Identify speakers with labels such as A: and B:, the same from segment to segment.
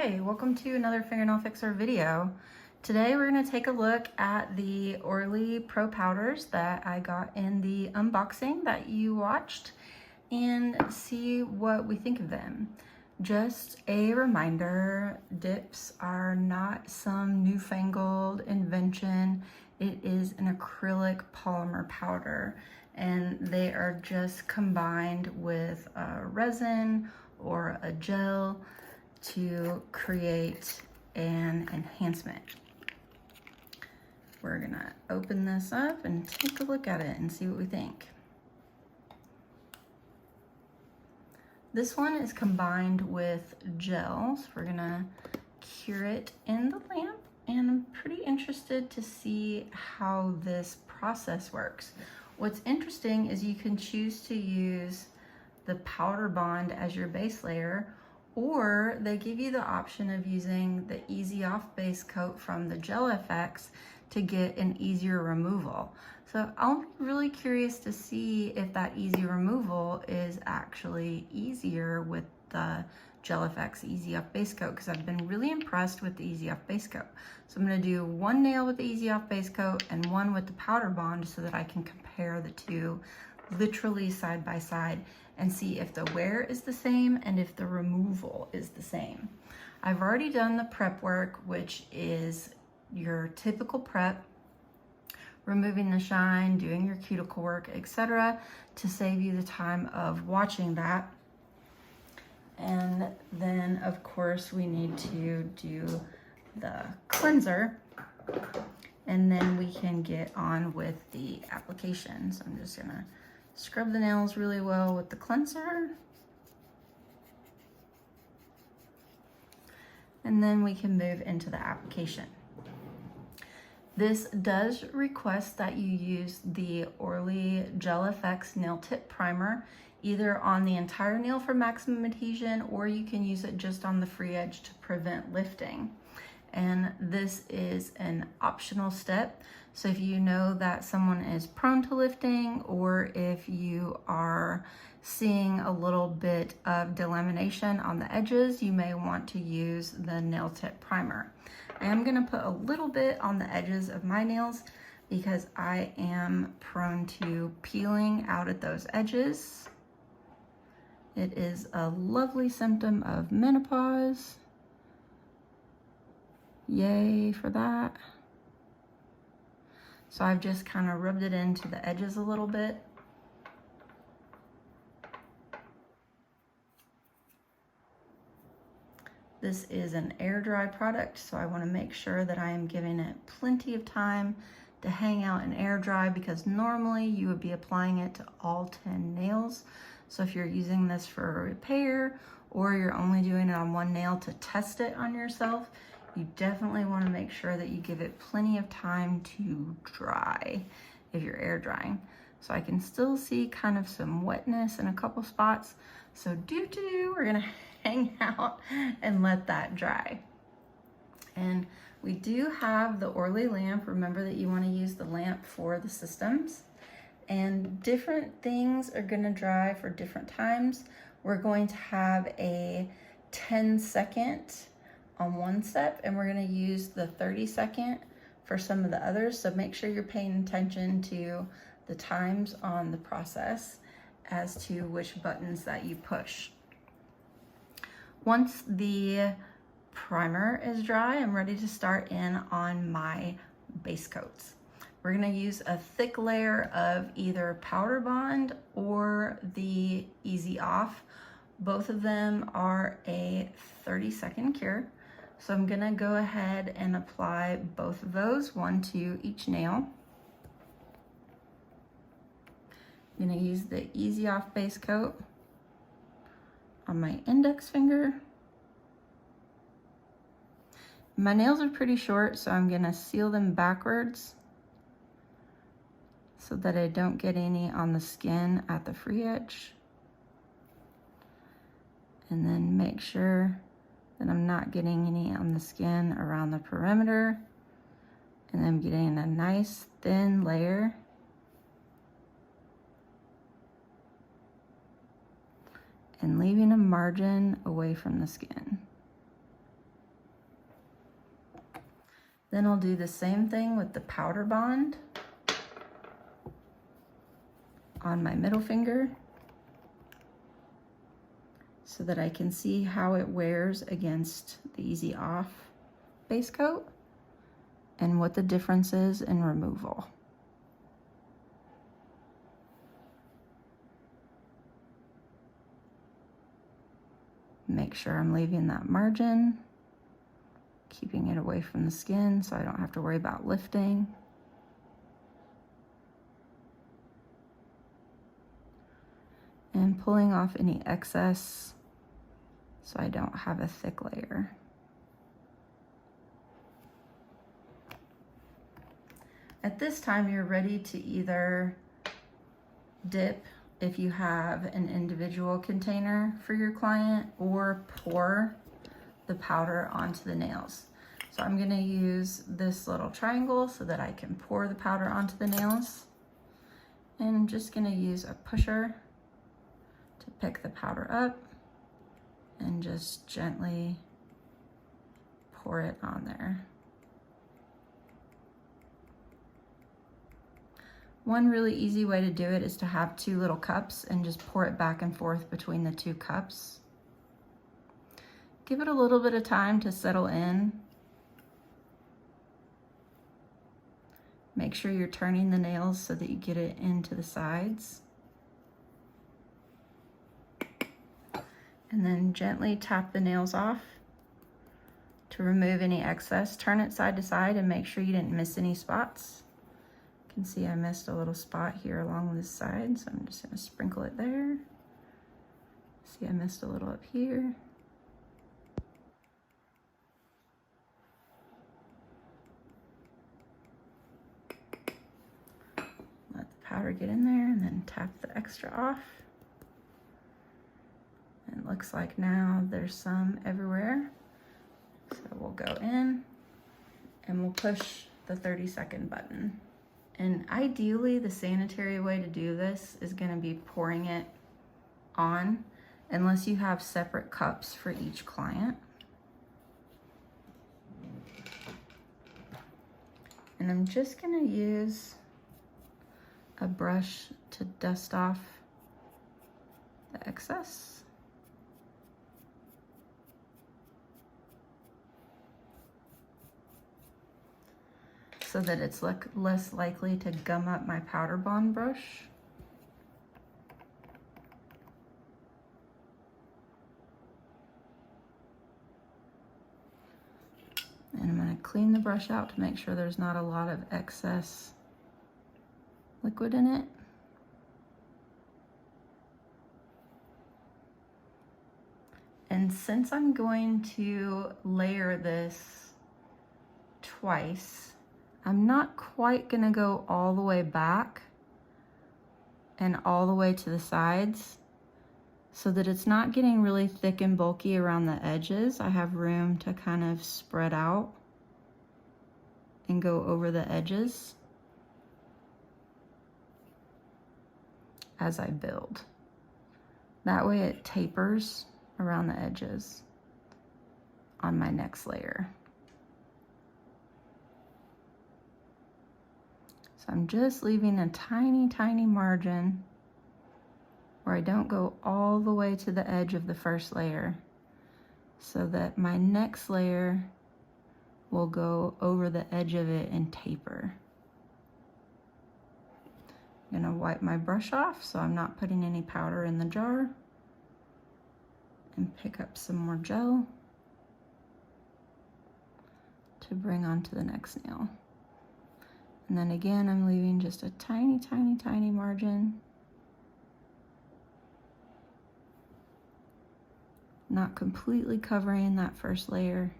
A: Hi, welcome to another Fingernail Fixer video. Today we're going to take a look at the Orly Pro Powders that I got in the unboxing that you watched and see what we think of them. Just a reminder, dips are not some newfangled invention. It is an acrylic polymer powder and they are just combined with a resin or a gel to create an enhancement. We're gonna open this up and take a look at it and see what we think. This one is combined with gel, so we're gonna cure it in the lamp, and I'm pretty interested to see how this process works. What's interesting is you can choose to use the powder bond as your base layer, or they give you the option of using the Easy Off base coat from the Gel FX to get an easier removal. So I'll be really curious to see if that easy removal is actually easier with the Gel FX Easy Off base coat, because I've been really impressed with the Easy Off base coat. So I'm gonna do one nail with the Easy Off base coat and one with the powder bond so that I can compare the two literally side by side and see if the wear is the same and if the removal is the same. I've already done the prep work, which is your typical prep, removing the shine, doing your cuticle work, etc., to save you the time of watching that. And then of course we need to do the cleanser, and then we can get on with the application. So I'm just gonna scrub the nails really well with the cleanser. And then we can move into the application. This does request that you use the Orly Gel FX Nail Tip Primer, either on the entire nail for maximum adhesion, or you can use it just on the free edge to prevent lifting. And this is an optional step. So if you know that someone is prone to lifting, or if you are seeing a little bit of delamination on the edges, you may want to use the nail tip primer. I am gonna put a little bit on the edges of my nails because I am prone to peeling out at those edges. It is a lovely symptom of menopause. Yay for that. So I've just kind of rubbed it into the edges a little bit. This is an air dry product, so I want to make sure that I am giving it plenty of time to hang out and air dry, because normally you would be applying it to all 10 nails. So if you're using this for a repair, or you're only doing it on one nail to test it on yourself, you definitely want to make sure that you give it plenty of time to dry if you're air drying. So I can still see kind of some wetness in a couple spots. So we're gonna hang out and let that dry. And we do have the Orly lamp. Remember that you want to use the lamp for the systems. And different things are gonna dry for different times. We're going to have a 10-second on one step, and we're going to use the 30-second for some of the others. So make sure you're paying attention to the times on the process as to which buttons that you push. Once the primer is dry, I'm ready to start in on my base coats. We're going to use a thick layer of either powder bond or the Easy Off. Both of them are a 30-second cure. So I'm gonna go ahead and apply both of those, one to each nail. I'm gonna use the Easy Off base coat on my index finger. My nails are pretty short, so I'm gonna seal them backwards so that I don't get any on the skin at the free edge. And then make sure that I'm not getting any on the skin around the perimeter. And I'm getting a nice thin layer. And leaving a margin away from the skin. Then I'll do the same thing with the powder bond on my middle finger so that I can see how it wears against the Easy Off base coat and what the difference is in removal. Make sure I'm leaving that margin, keeping it away from the skin so I don't have to worry about lifting. And pulling off any excess so I don't have a thick layer. At this time, you're ready to either dip if you have an individual container for your client, or pour the powder onto the nails. So I'm gonna use this little triangle so that I can pour the powder onto the nails. And I'm just gonna use a pusher to pick the powder up and just gently pour it on there. One really easy way to do it is to have 2 little cups and just pour it back and forth between the 2 cups. Give it a little bit of time to settle in. Make sure you're turning the nails so that you get it into the sides. And then gently tap the nails off to remove any excess. Turn it side to side and make sure you didn't miss any spots. You can see I missed a little spot here along this side, so I'm just gonna sprinkle it there. See, I missed a little up here. Let the powder get in there and then tap the extra off. And it looks like now there's some everywhere. So we'll go in and we'll push the 30-second button. And ideally, the sanitary way to do this is gonna be pouring it on, unless you have separate cups for each client. And I'm just gonna use a brush to dust off the excess. So that it's less likely to gum up my powder bond brush. And I'm going to clean the brush out to make sure there's not a lot of excess liquid in it. And since I'm going to layer this twice, I'm not quite gonna go all the way back and all the way to the sides so that it's not getting really thick and bulky around the edges. I have room to kind of spread out and go over the edges as I build. That way it tapers around the edges on my next layer. So I'm just leaving a tiny, tiny margin where I don't go all the way to the edge of the first layer, so that my next layer will go over the edge of it and taper. I'm gonna wipe my brush off so I'm not putting any powder in the jar, and pick up some more gel to bring onto the next nail. And then again, I'm leaving just a tiny, tiny, tiny margin. Not completely covering that first layer,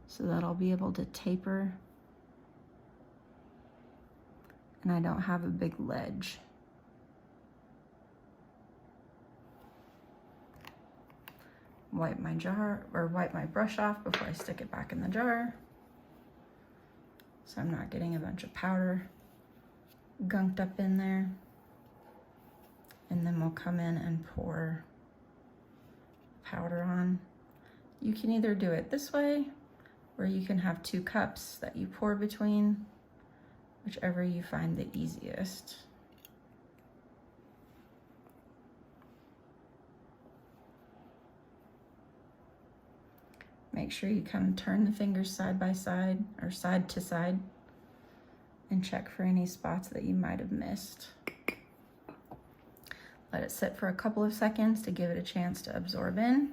A: so that I'll be able to taper and I don't have a big ledge. Wipe my jar, or wipe my brush off before I stick it back in the jar, so I'm not getting a bunch of powder gunked up in there. And then we'll come in and pour powder on. You can either do it this way, or you can have 2 cups that you pour between, whichever you find the easiest. Make sure you kind of turn the fingers side by side or side to side and check for any spots that you might have missed. Let it sit for a couple of seconds to give it a chance to absorb in,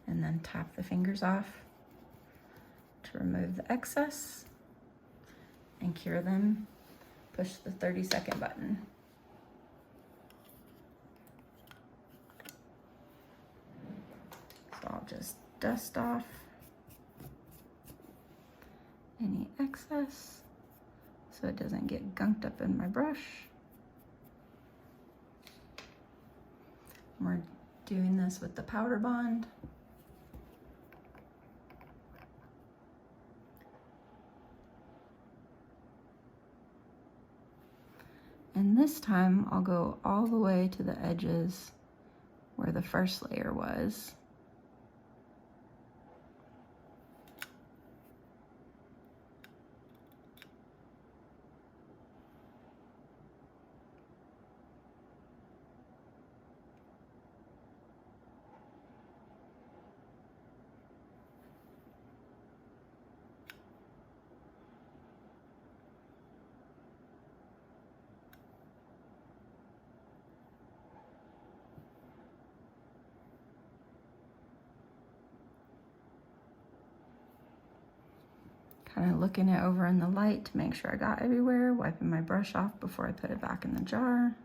A: and then tap the fingers off to remove the excess and cure them. Push the 30-second button. So I'll just dust off any excess so it doesn't get gunked up in my brush. We're doing this with the powder bond. And this time I'll go all the way to the edges where the first layer was. Kind of looking it over in the light to make sure I got everywhere, wiping my brush off before I put it back in the jar.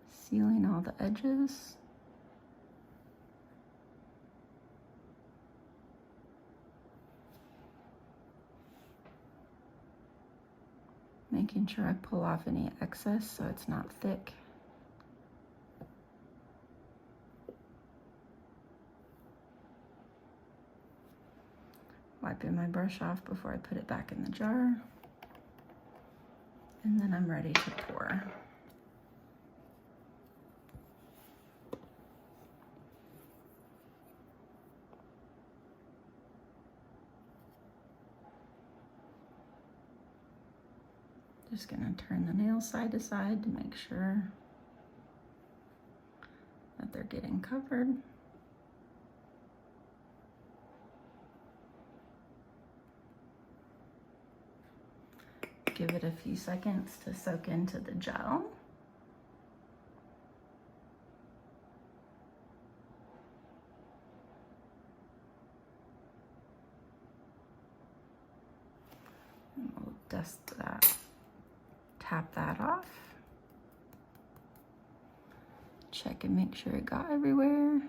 A: Sealing all the edges. Making sure I pull off any excess so it's not thick. Wiping my brush off before I put it back in the jar. And then I'm ready to pour. Just gonna turn the nails side to side to make sure that they're getting covered. Give it a few seconds to soak into the gel. And we'll dust that. Tap that off. Check and make sure it got everywhere.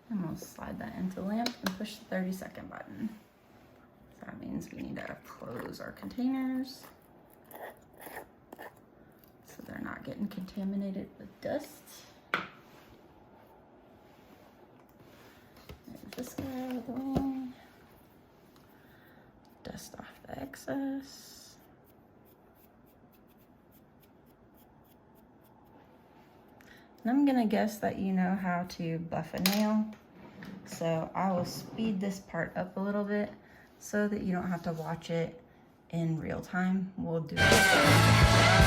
A: And we'll slide that into the lamp and push the 30-second button. So that means we need to close our containers so they're not getting contaminated with dust. Move this guy out of the way. Dust off the excess. I'm gonna guess that you know how to buff a nail, so I will speed this part up a little bit so that you don't have to watch it in real time. We'll do it.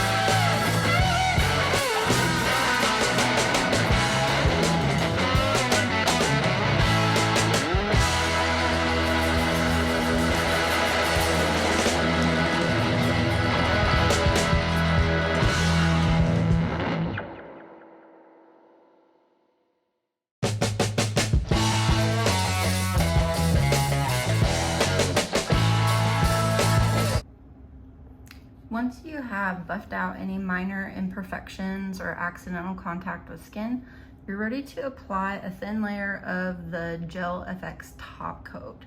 A: Once you have buffed out any minor imperfections or accidental contact with skin, you're ready to apply a thin layer of the Gel FX top coat.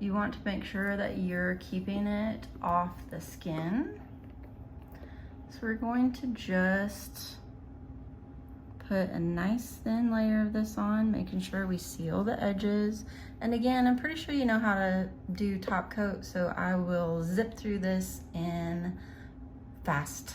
A: You want to make sure that you're keeping it off the skin. So we're going to just put a nice thin layer of this on, making sure we seal the edges. And again, I'm pretty sure you know how to do top coat, so I will zip through this in fast.